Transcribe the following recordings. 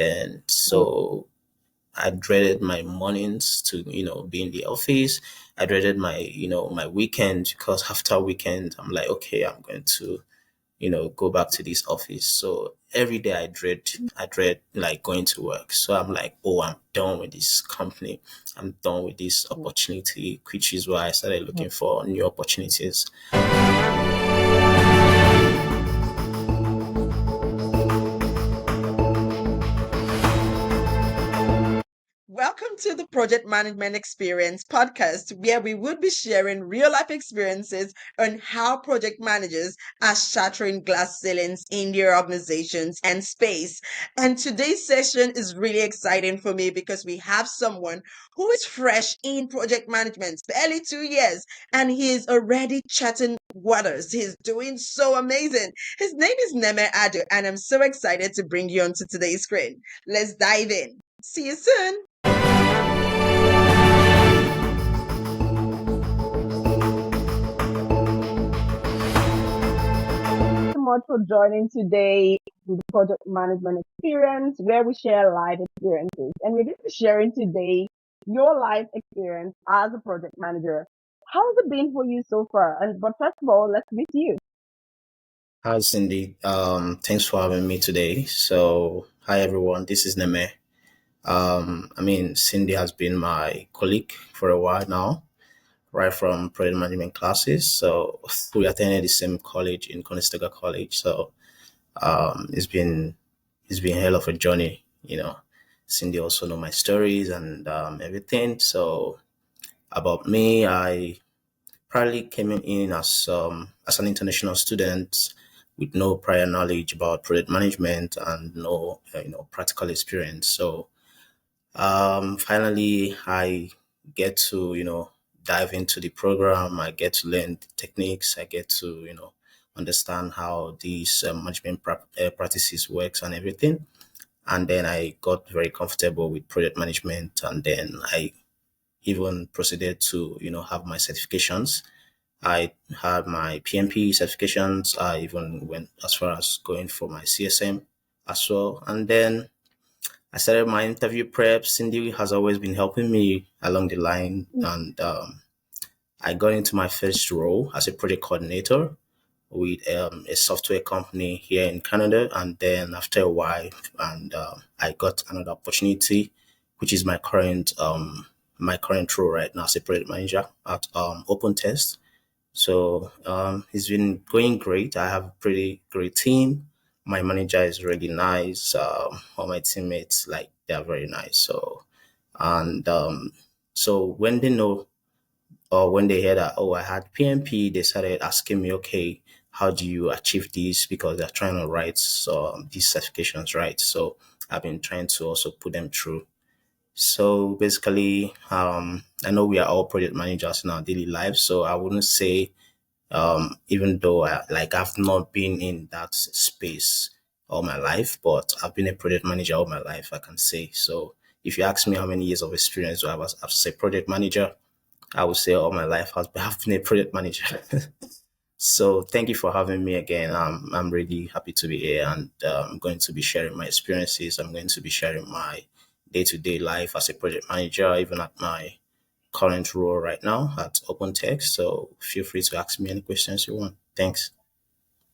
And Oh, so I dreaded my mornings to, be in the office. I dreaded my, my weekend because after weekend, I'm like, okay, I'm going to, go back to this office. So every day I dread like going to work. So I'm like, oh, I'm done with this company. I'm done with this opportunity, which is why I started looking for new opportunities. welcome to the Project Management Experience podcast, where we would be sharing real life experiences on how project managers are shattering glass ceilings in their organizations and space. And today's session is really exciting for me because we have someone who is fresh in project management, barely 2 years, and he is already chatting waters. He's doing so amazing. His name is Neme, and I'm so excited to bring you onto today's screen. Let's dive in. See you soon. So much for joining today to the Project Management Experience, where we share life experiences. And we're going to be sharing today your life experience as a project manager. How has it been for you so far? And but first of all, let's meet you. Hi, Cindy. Thanks for having me today. So, hi everyone. This is Neme. Cindy has been my colleague for a while now, right from project management classes. So we attended the same college in Conestoga College. So it's been a hell of a journey. Cindy also know my stories and everything. So about me, I probably came in as an international student with no prior knowledge about project management and no practical experience. So finally, I get to, dive into the program. I get to learn the techniques. I get to, understand how these management practices works and everything. And then I got very comfortable with project management. And then I even proceeded to, have my certifications. I had my PMP certifications. I even went as far as going for my CSM as well. And then I started my interview prep. Cindy has always been helping me along the line, and I got into my first role as a project coordinator with a software company here in Canada. And then after a while, and I got another opportunity, which is my current role right now as a project manager at Open Test. So it's been going great. I have a pretty great team. My manager is really nice. All my teammates, like, they're very nice. So when they know, or when they hear that, oh, I had PMP, they started asking me, okay, how do you achieve this? Because they're trying to write these certifications, right? So I've been trying to also put them through. So basically, I know we are all project managers in our daily lives. So I wouldn't say, even though I've not been in that space all my life, but I've been a project manager all my life, I can say. So if you ask me how many years of experience do I have as a project manager, I would say all my life I've been a project manager. So thank you for having me again. I'm really happy to be here, and I'm going to be sharing my experiences. I'm going to be sharing my day-to-day life as a project manager, even at my current role right now at Open Text. So feel free to ask me any questions you want. Thanks.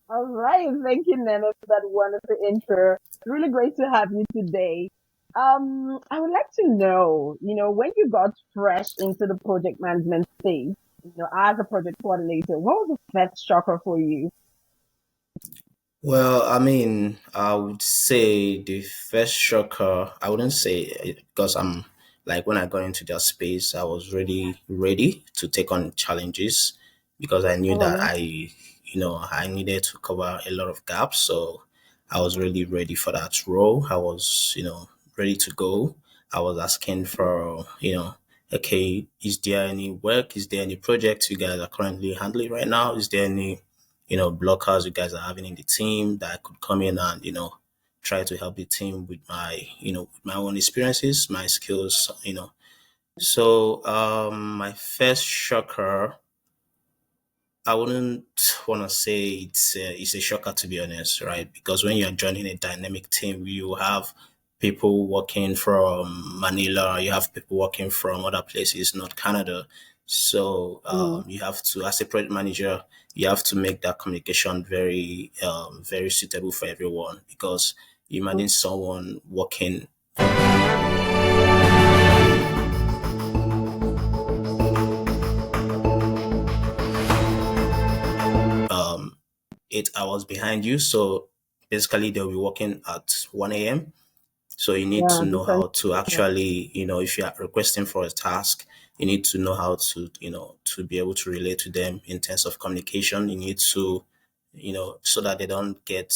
All right. Thank you, Nana, for that wonderful intro. It's really great to have you today. I would like to know, when you got fresh into the project management space, as a project coordinator, what was the first shocker for you? Well, I would say the first shocker, I wouldn't say it because I'm like when I got into that space, I was really ready to take on challenges because I knew that Oh, I needed to cover a lot of gaps. So I was really ready for that role. I was, ready to go. I was asking for, okay, is there any work? Is there any projects you guys are currently handling right now? Is there any blockers you guys are having in the team that I could come in and, try to help the team with my own experiences, my skills. So, my first shocker, I wouldn't want to say it's a shocker, to be honest, right? Because when you're joining a dynamic team, you have people working from Manila, you have people working from other places, not Canada. So Mm. you have to, as a project manager, you have to make that communication very, very suitable for everyone. Because you imagine someone working um, 8 hours behind you, so basically they'll be working at 1 a.m. So you need to Yeah, know different. how to actually, if you are requesting for a task, you need to know how to, to be able to relate to them in terms of communication. You need to, so that they don't get,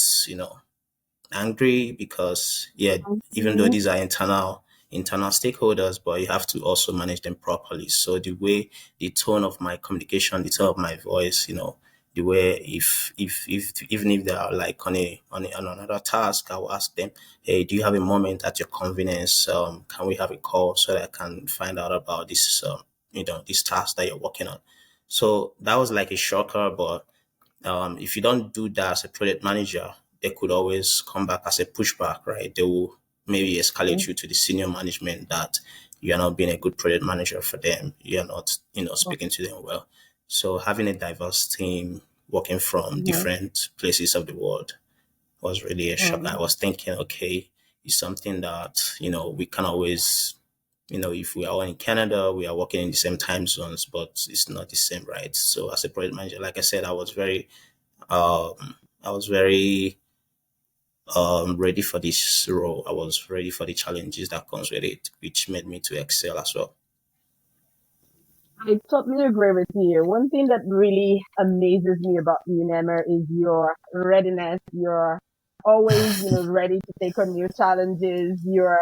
angry because yeah, even though Mhm. these are internal stakeholders, but you have to also manage them properly. So the way, the tone of my communication, the tone of my voice, the way, if even if they are like on another task, I will ask them, hey, do you have a moment at your convenience? Can we have a call so that I can find out about this this task that you're working on? So that was like a shocker, but if you don't do that as a project manager, they could always come back as a pushback, right? They will maybe escalate you to the senior management that you are not being a good project manager for them. You are not, speaking to them well. So having a diverse team working from Mhm. different places of the world was really a shock. I Mhm. was thinking, okay, it's something that, we can always, if we are all in Canada, we are working in the same time zones, but it's not the same, right? So as a project manager, like I said, I was very ready for this role. I was ready for the challenges that comes with it, which made me to excel as well. I totally agree with you. One thing that really amazes me about you, Nemer, is your readiness. You're always, ready to take on new challenges. You're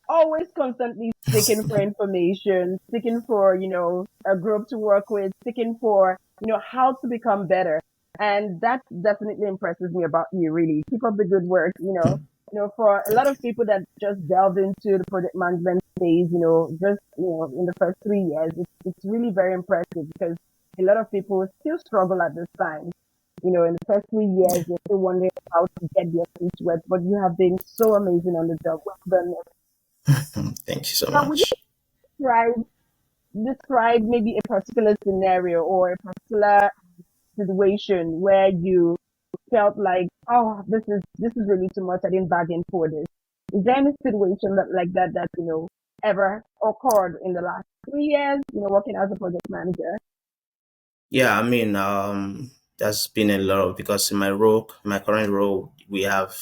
always constantly seeking for information, seeking for, a group to work with, seeking for, how to become better. And that definitely impresses me about you, really. Keep up the good work, for a lot Thank of people that just delved into the project management space, just, in the first 3 years, it's really very impressive because a lot of people still struggle at this time. In the first 3 years, they're still wondering how to get their feet wet, but you have been so amazing on the job. Well done. you. Thank you so Now, would you much. describe describe maybe a particular scenario or a particular situation where you felt like, oh, this is really too much. I didn't bargain for this. Is there any situation that ever occurred in the last 3 years? Working as a project manager. Yeah, I mean, there's been a lot of, because in my current role, we have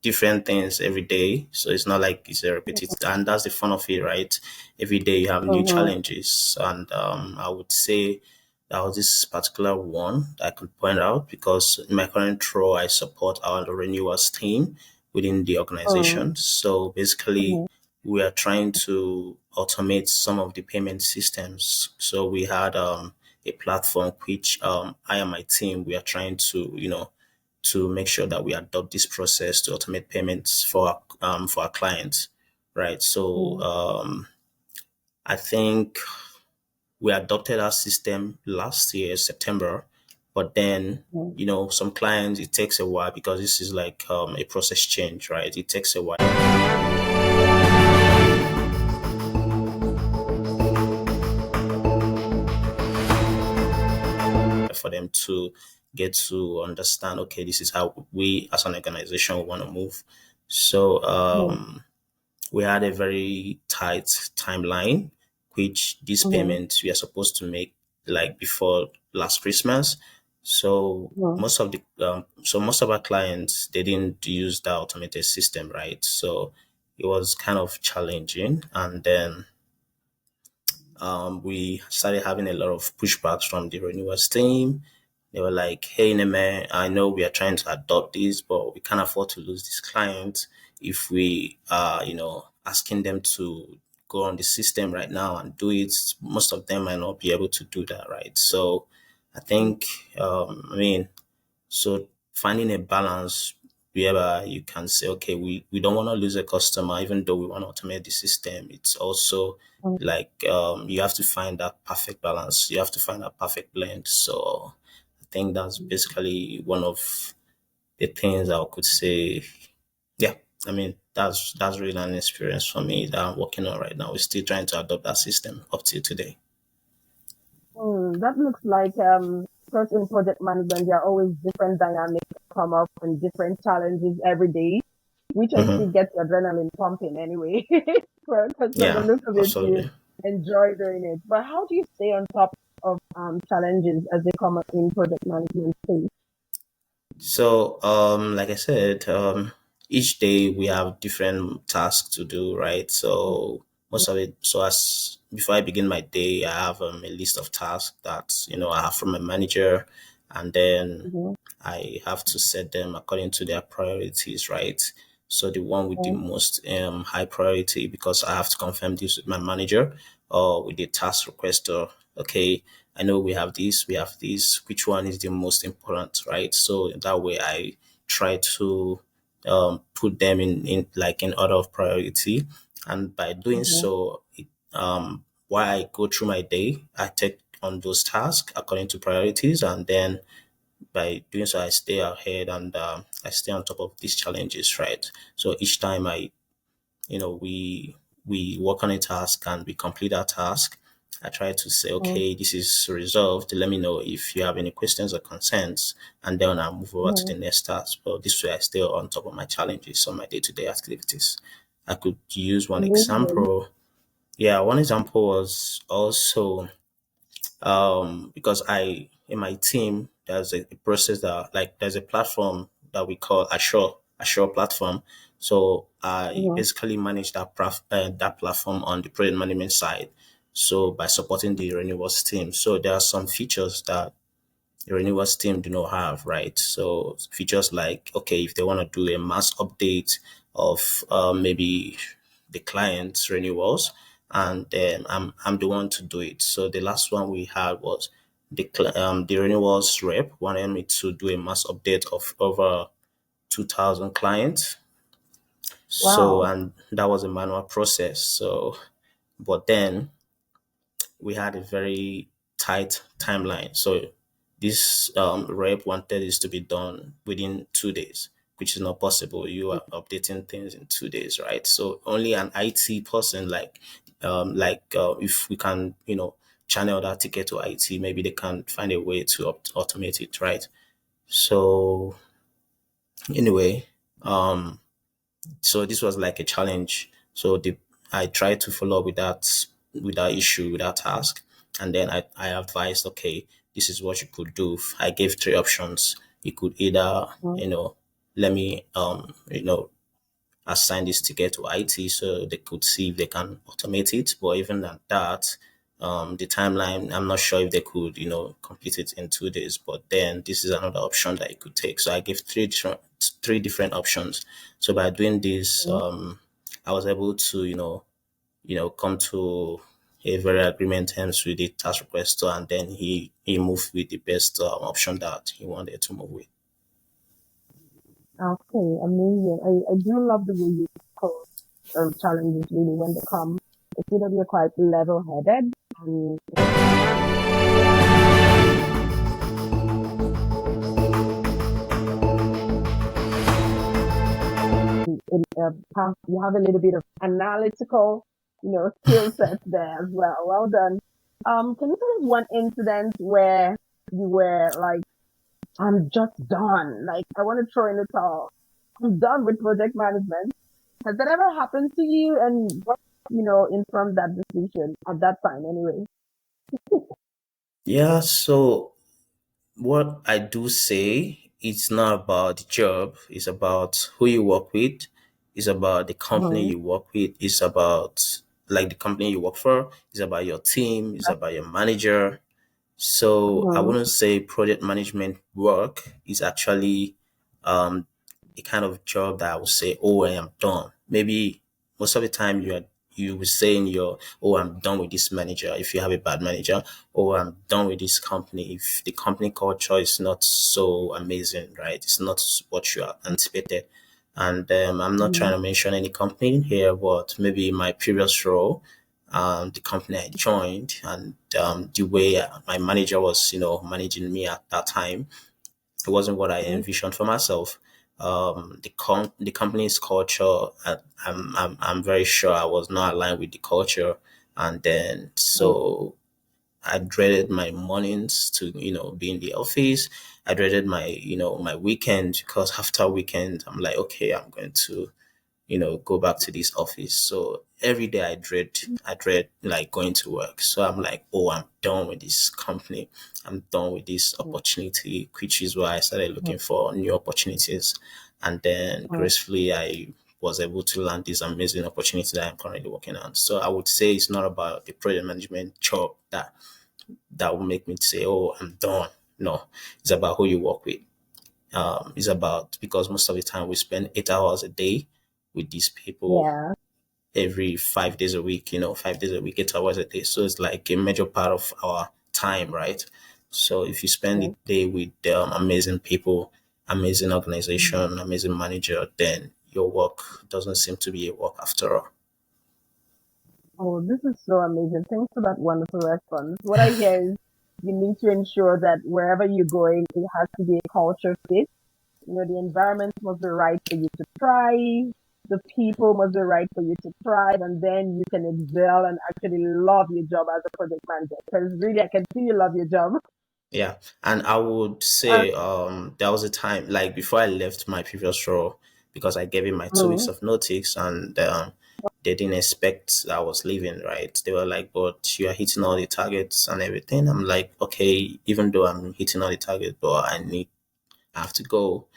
different things every day. So it's not like it's a repetitive, and that's the fun of it, right? Every day you have new Mm-hmm. challenges, and I would say that was this particular one that I could point out because in my current role, I support our renewals team within the organization. So basically, Mm-hmm. we are trying to automate some of the payment systems. So we had a platform which I and my team we are trying to to make sure that we adopt this process to automate payments for our clients, right? So I think we adopted our system last year September, but then Mm-hmm. some clients it takes a while because this is like a process change, right? It takes a while for them to get to understand. Okay, this is how we as an organization want to move. So we had a very tight timeline, which these Mm-hmm. payments we are supposed to make like before last Christmas. So Mm-hmm. most of our clients they didn't use the automated system, right? So it was kind of challenging, and then we started having a lot of pushbacks from the renewals team. They were like, "Hey, Neme, I know we are trying to adopt this, but we can't afford to lose this client if we are, asking them to go on the system right now and do it. Most of them might not be able to do that, right? So, I think, I mean, so finding a balance whereby you can say, okay, we don't want to lose a customer, even though we want to automate the system. It's also like you have to find that perfect balance. You have to find that perfect blend. So I think that's basically one of the things I could say. Yeah, I mean that's really an experience for me that I'm working on right now. We're still trying to adopt that system up till today. That looks like because in project management there are always different dynamics that come up and different challenges every day, which I see Hmm. gets your adrenaline pumping anyway. Because from the Yeah, look of it, you absolutely. enjoy doing it. But how do you stay on top of challenges as they come up in project management space? So, like I said, each day we have different tasks to do, right? So most of it. So as before I begin my day, I have a list of tasks that I have from my manager, and then Mm-hmm. I have to set them according to their priorities, right? So the one with the most high priority, because I have to confirm this with my manager or with the task requester. Okay, I know we have this, we have this. Which one is the most important, right? So that way I try to put them in like in order of priority, and by doing Mm-hmm. so, while I go through my day, I take on those tasks according to priorities, and then by doing so, I stay ahead and I stay on top of these challenges, right? So each time we work on a task and we complete that task, I try to say, okay, this is resolved. Let me know if you have any questions or concerns, and then I'll move over to Mm-hmm. the next task. But this way, I stay on top of my challenges on my day-to-day activities. I could use one Amazing. example. Yeah, one example was also because I in my team there's a process that like there's a platform that we call Assure platform. So I Mm-hmm. basically manage that platform on the project management side. So by supporting the renewables team, so there are some features that the renewals team do not have, right? So features like, okay, if they want to do a mass update of maybe the client's renewals, and then I'm the one to do it. So the last one we had was the renewals rep wanted me to do a mass update of over 2,000 clients. So Wow. and that was a manual process. So but then we had a very tight timeline. So this rep wanted this to be done within 2 days, which is not possible. You are updating things in 2 days, right? So only an IT person, if we can, channel that ticket to IT, maybe they can find a way to automate it, right? So anyway, um, so this was like a challenge. So I tried to follow up with that issue, with that task, and then I advised, okay, this is what you could do. I gave three options. You could either, let me assign this ticket to IT so they could see if they can automate it. But even at that, the timeline, I'm not sure if they could, complete it in 2 days. But then this is another option that you could take. So I gave three different options. So by doing this, I was able to, come to a very agreement terms with the task requester, and then he moved with the best option that he wanted to move with. Okay, amazing. I do love the way you tackle challenges really when they come. I see that you're quite level-headed and you have a little bit of analytical, skill set there as well. Well done. Can you tell us one incident where you were like, I'm just done. Like, I want to throw in the towel. I'm done with project management. Has that ever happened to you? And what, informed that decision at that time anyway? Yeah, so what I do say, it's not about the job, it's about who you work with, it's about the company Mm-hmm. you work with, it's about like the company you work for, it's about your team, it's about your manager. So I Mm-hmm. wouldn't say project management work is actually um, a kind of job that I would say, oh, I am done. Maybe most of the time you will say in your, oh, I'm done with this manager. If you have a bad manager, oh, I'm done with this company. If the company culture is not so amazing, right? It's not what you anticipated. And I'm not Mm-hmm. trying to mention any company here, but maybe my previous role, the company I joined, and the way my manager was, managing me at that time, it wasn't what I envisioned for myself. the company's culture. I'm very sure I was not aligned with the culture, and then so I dreaded my mornings to be in the office. I dreaded my my weekend, because after weekend I'm like, okay, I'm going to go back to this office. So every day I dread like going to work. So I'm like, oh, I'm done with this company. I'm done with this opportunity, which is why I started looking for new opportunities. And then gracefully I was able to land this amazing opportunity that I'm currently working on. So I would say it's not about the project management job that will make me say, oh, I'm done. No, it's about who you work with. It's about, because most of the time we spend 8 hours a day with these people Yeah. every 5 days a week, 5 days a week, 8 hours a day. So it's like a major part of our time, right? So if you spend the day with amazing people, amazing organization, amazing manager, then your work doesn't seem to be a work after all. Oh, this is so amazing. Thanks for that wonderful response. What I hear is you need to ensure that wherever you're going, it has to be a culture fit. The environment must be right for you to thrive. The people must be right for you to thrive, and then you can excel and actually love your job as a project manager. Because really, I can see you love your job. Yeah, and I would Uh, say there was a time like before I left my previous role, because I gave him my 2 weeks mm, of notice, and they didn't expect I was leaving. Right? They were like, "But you are hitting all the targets and everything." I'm like, "Okay, even though I'm hitting all the targets, but I have to go."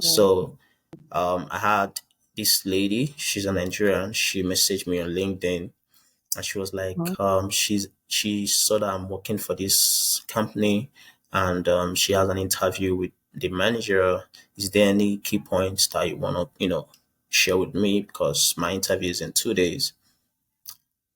So I had this lady. She's a Nigerian. She messaged me on LinkedIn, and she was like, she saw that I'm working for this company, and she has an interview with the manager. Is there any key points that you want to share with me, because my interview is in 2 days?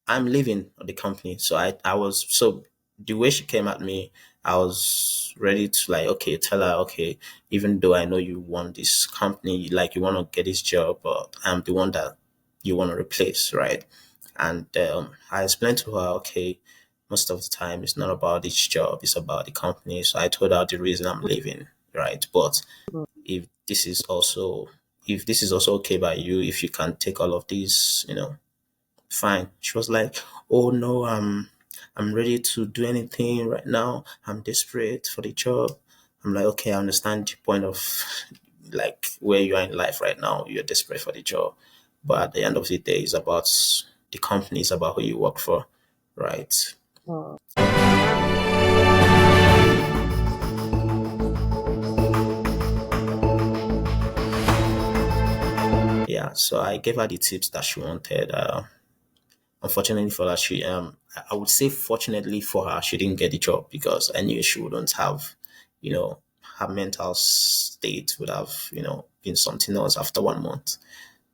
I'm leaving the company. So I was, so the way she came at me, I was ready to like, okay, tell her, okay, even though I know you want this company, like you want to get this job, but I'm the one that you want to replace, right? And I explained to her, okay, most of the time it's not about each job, it's about the company. So I told her the reason I'm leaving, right? But if this is also if this is also okay by you, if you can take all of these, fine. She was like, "Oh no, I'm ready to do anything right now. I'm desperate for the job." I'm like, "Okay, I understand the point of like where you are in life right now. You're desperate for the job, but at the end of the day, it's about the company. It's about who you work for, right?" mm, Yeah. So I gave her the tips that she wanted. Unfortunately for her, I would say fortunately for her, she didn't get the job, because I knew she wouldn't have, you know, her mental state would have, been something else after 1 month.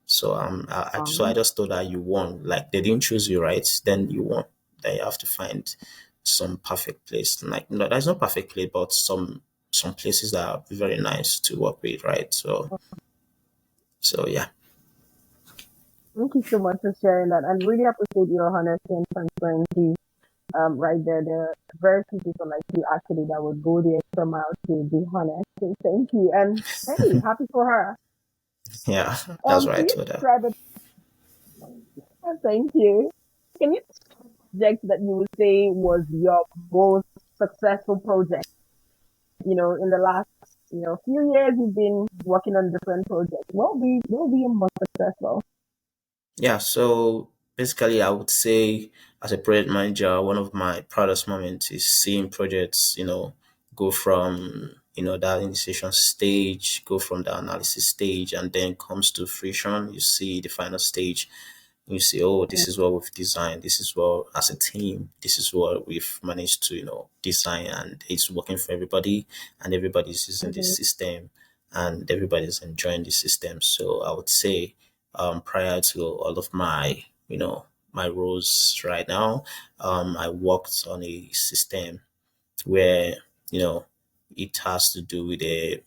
So I um, just thought that you won. Like they didn't choose you, right? Then you won. Then you have to find some perfect place. Like no, there's no perfect place, but some places that are very nice to work with, right? So yeah. Thank you so much for sharing that, and really appreciate your honesty and transparency. Right there, there are very few people like you actually that would go the extra mile to be honest. So thank you, and hey, happy for her. Yeah, that's what I Can you told her. describe it? Thank you. Can you project that you would say was your most successful project? In the last, few years you've been working on different projects. What will be your most successful? Yeah, so basically, I would say as a project manager, one of my proudest moments is seeing projects, go from, that initiation stage, go from the analysis stage, and then comes to fruition. You see the final stage, you say, oh, this is what we've designed. This is what, as a team, this is what we've managed to, design, and it's working for everybody, and everybody's using this Mm-hmm. system, and everybody's enjoying the system. So I would say, prior to all of my, my roles right now, I worked on a system where, you know, it has to do with a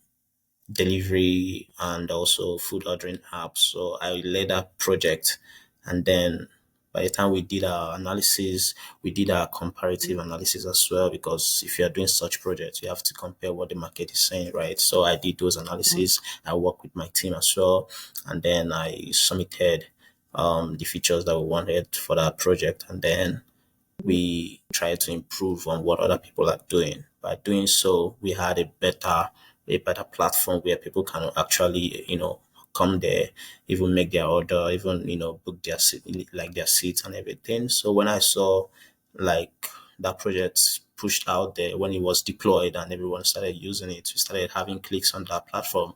delivery and also food ordering app. So I led that project, and then By the time we did our analysis, we did our comparative analysis as well, because if you are doing such projects, you have to compare what the market is saying, right? So I did those analysis. I worked with my team as well, and then I submitted the features that we wanted for that project, and then we try to improve on what other people are doing. By doing so, we had a better platform where people can actually, come there, even make their order, even, book their seat, like their seats and everything. So when I saw like that project pushed out there, when it was deployed and everyone started using it, we started having clicks on that platform.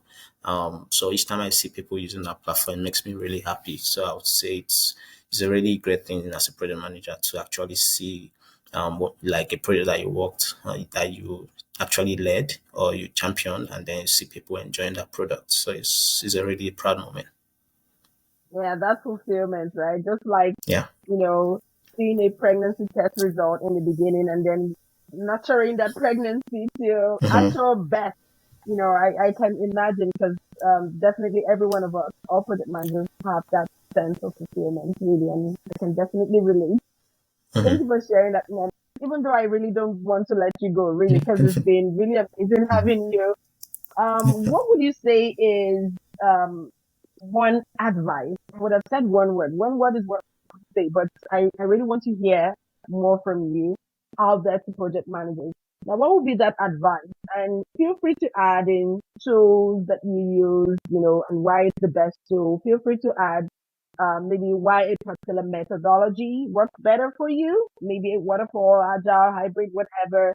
So each time I see people using that platform, it makes me really happy. So I would say it's a really great thing as a project manager to actually see what, like a project that you worked that you actually led or you championed, and then you see people enjoying that product. So it's a really proud moment. Yeah, that's fulfillment, right? Just like, Yeah. you know, seeing a pregnancy test result in the beginning and then nurturing that pregnancy to Hmm. actual birth. I can imagine because definitely every one of us, all project managers, have that sense of fulfillment, really, and I can definitely relate. Thank Hmm. you for sharing that, man. Even though I really don't want to let you go, really, because it's been really amazing having you. What would you say is one advice? I would have said one word. One word is what I would say, but I really want to hear more from you out there to project managers. Now, what would be that advice? And feel free to add in tools that you use, and why it's the best tool. Feel free to add maybe why a particular methodology works better for you, maybe a waterfall, agile, hybrid, whatever.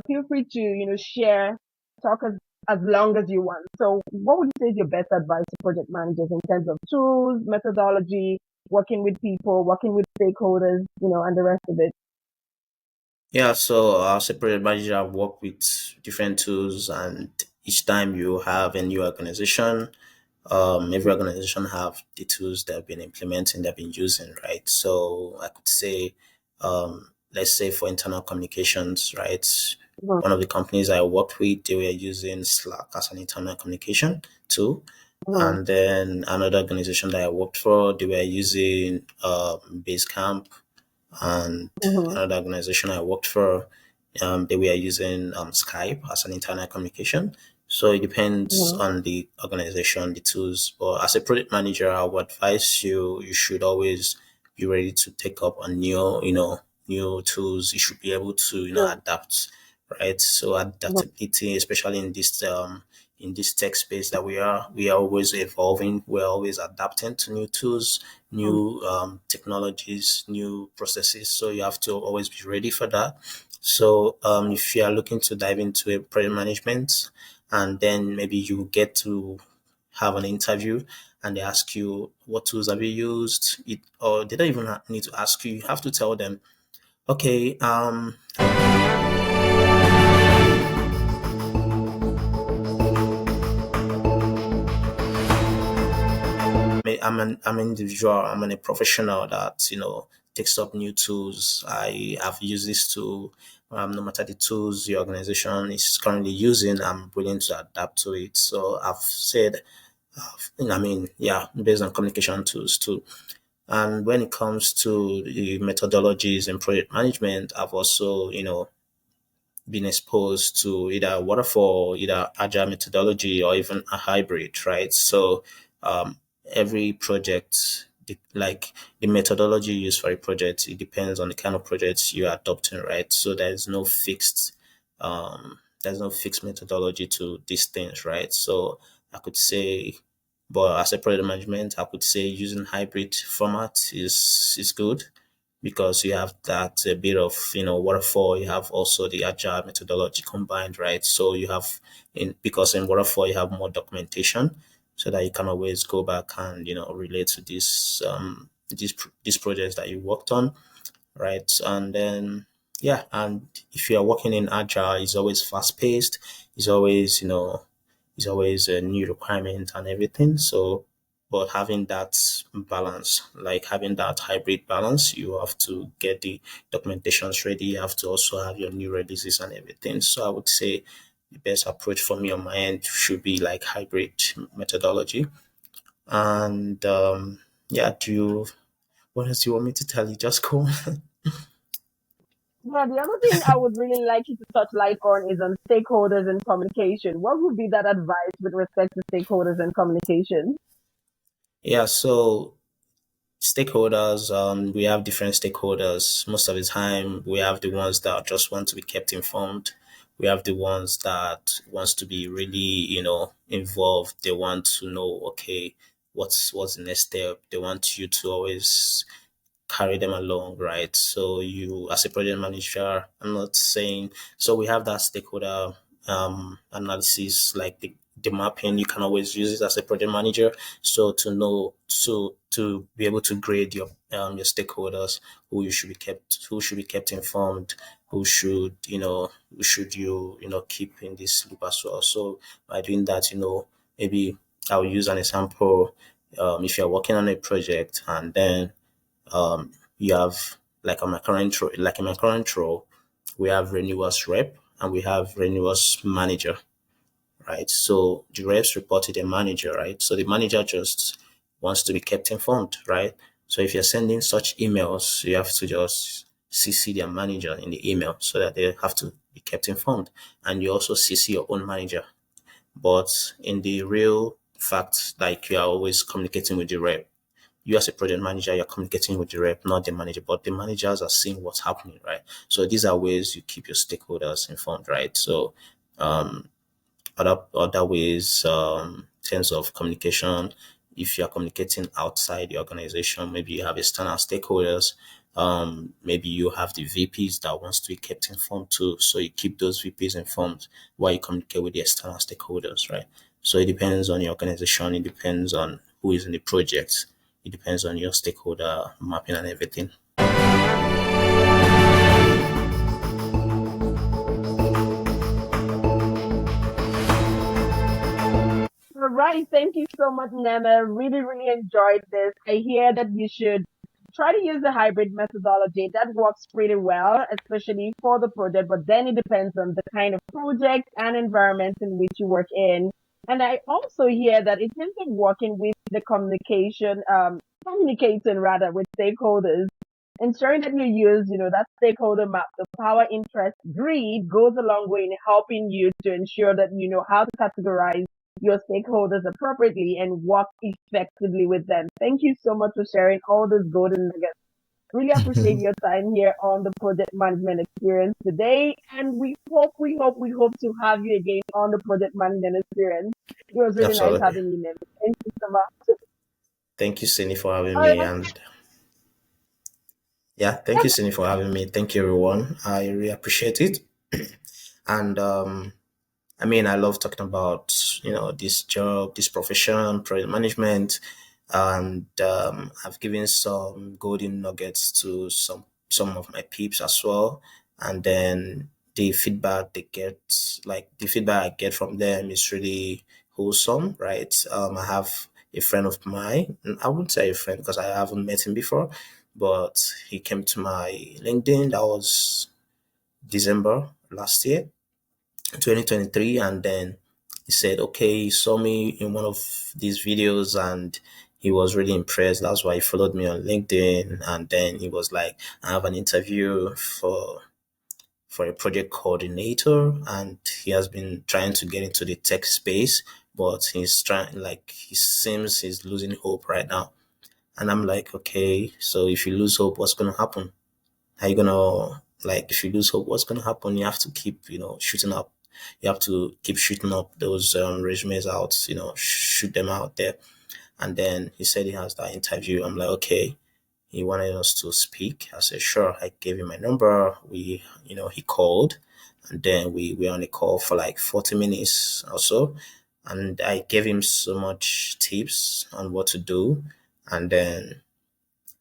Feel free to, share, talk as long as you want. So what would you say is your best advice to project managers in terms of tools, methodology, working with people, working with stakeholders, and the rest of it? Yeah, so as a project manager, I work with different tools, and each time you have a new organization, every organization have the tools they've been implementing, they've been using, right? So I could say, let's say for internal communications, right? Mhm, One of the companies I worked with, they were using Slack as an internal communication tool. mhm, And then another organization that I worked for, they were using Basecamp, and mhm, another organization I worked for, they were using Skype as an internal communication. So it depends mhm, on the organization, the tools. But as a project manager, I would advise you should always be ready to take up on new tools. You should be able to sure, adapt, right? So mhm, adaptability, especially in this tech space that we are always evolving. We're always adapting to new tools, mhm, new technologies, new processes. So you have to always be ready for that. So if you are looking to dive into a project management, and then maybe you get to have an interview and they ask you what tools have you used, or they don't even need to ask you. You have to tell them, okay, I'm an individual. I'm a professional that takes up new tools. I have used this tool. No matter the tools the organization is currently using, I'm willing to adapt to it. So I've said, yeah, based on communication tools too. And when it comes to the methodologies in project management, I've also been exposed to either waterfall, either agile methodology, or even a hybrid, right? So um, every project, like the methodology used for a project, it depends on the kind of projects you are adopting, right? So there's no fixed methodology to these things, right? So I could say, but as a project management, I could say using hybrid format is good, because you have that a bit of waterfall. You have also the agile methodology combined, right? So you have in because in waterfall you have more documentation, so that you can always go back and relate to these projects that you worked on, right? And then yeah, and if you are working in agile, it's always fast paced. It's always a new requirement and everything. So, but having that balance, like having that hybrid balance, you have to get the documentations ready. You have to also have your new releases and everything. So I would say the best approach for me on my end should be like hybrid methodology. And yeah, do you What else do you want me to tell you? Just go on. Yeah, the other thing I would really like you to touch light on is on stakeholders and communication. What would be that advice with respect to stakeholders and communication? Yeah, so stakeholders, we have different stakeholders. Most of the time, we have the ones that just want to be kept informed. We have the ones that wants to be really, involved. They want to know, okay, what's the next step. They want you to always carry them along, right? So you, as a project manager, I'm not saying, so we have that stakeholder analysis, like the mapping. You can always use it as a project manager. So to know, to be able to grade your stakeholders, who should be kept informed, who should you keep in this loop as well. So by doing that, maybe I'll use an example. If you're working on a project and then you have like in my current role, we have renewals rep and we have renewals manager, right? So the reps report to the manager, right? So the manager just wants to be kept informed, right? So if you're sending such emails, you have to just CC their manager in the email so that they have to be kept informed. And you also CC your own manager. But in the real fact, like you are always communicating with the rep, you as a project manager, you're communicating with the rep, not the manager, but the managers are seeing what's happening, right? So these are ways you keep your stakeholders informed, right? So other ways, in terms of communication, if you're communicating outside the organization, maybe you have external stakeholders, maybe you have the VPs that wants to be kept informed too. So you keep those VPs informed while you communicate with the external stakeholders, right? So it depends on your organization, it depends on who is in the project, it depends on your stakeholder mapping and everything. All right, thank you so much, Neme. Really, really enjoyed this. I hear that you should try to use the hybrid methodology. That works pretty well, especially for the project, but then it depends on the kind of project and environment in which you work in. And I also hear that in terms of working with the communicating rather with stakeholders, ensuring that you use, that stakeholder map, the power, interest, greed goes a long way in helping you to ensure that you know how to categorize your stakeholders appropriately and work effectively with them. Thank you so much for sharing all those golden nuggets. Really appreciate your time here on the project management experience today. And we hope to have you again on the project management experience. It was really nice Absolutely. having you, Nemi. Thank you so much. Thank you, Cindy, for having All me. right. And yeah, thank you, Cindy, for having me. Thank you, everyone. I really appreciate it. And I mean, I love talking about this job, this profession, project management, and I've given some golden nuggets to some of my peeps as well. And then the feedback I get from them is really wholesome, right? I have a friend of mine, and I wouldn't say a friend because I haven't met him before, but he came to my LinkedIn. That was December last year, 2023, and then he said, okay, he saw me in one of these videos and he was really impressed. That's why he followed me on LinkedIn. And then he was like, I have an interview for a project coordinator, and he has been trying to get into the tech space, but he seems he's losing hope right now. And I'm like, okay, so if you lose hope, what's going to happen? How you gonna, like, if you lose hope, what's gonna happen? You have to keep, shooting up. You have to keep shooting up those resumes out, shoot them out there. And then he said he has that interview. I'm like, okay. He wanted us to speak. I said, sure. I gave him my number. He called, and then we were on a call for like 40 minutes or so. And I gave him so much tips on what to do. And then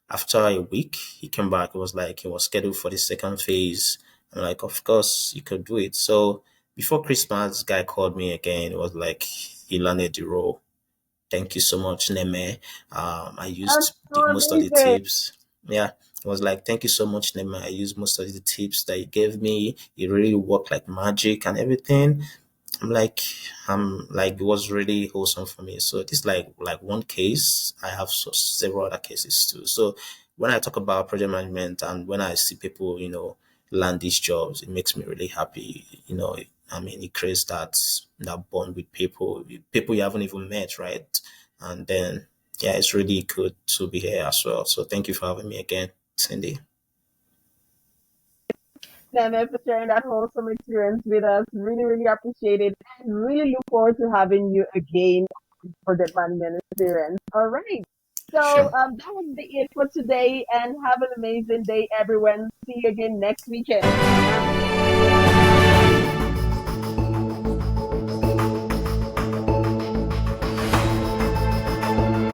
after a week, he came back. It was like he was scheduled for the second phase. I'm like, of course, you could do it. So before Christmas, this guy called me again. It was like he landed the role. Thank you so much, Neme. I That's used so most of the amazing. tips. Yeah, it was like, thank you so much, Neme. I used most of the tips that you gave me. It really worked like magic and everything. I'm like, it was really wholesome for me. So this like one case. I have several other cases too. So when I talk about project management and when I see people, land these jobs, it makes me really happy. I mean, it creates that bond with people you haven't even met, right? And then, yeah, it's really good to be here as well. So thank you for having me again, Cindy. Neme, for sharing that wholesome experience with us. Really, really appreciate it. And really look forward to having you again for the management experience. All right. So Sure. that would be it for today. And have an amazing day, everyone. See you again next weekend.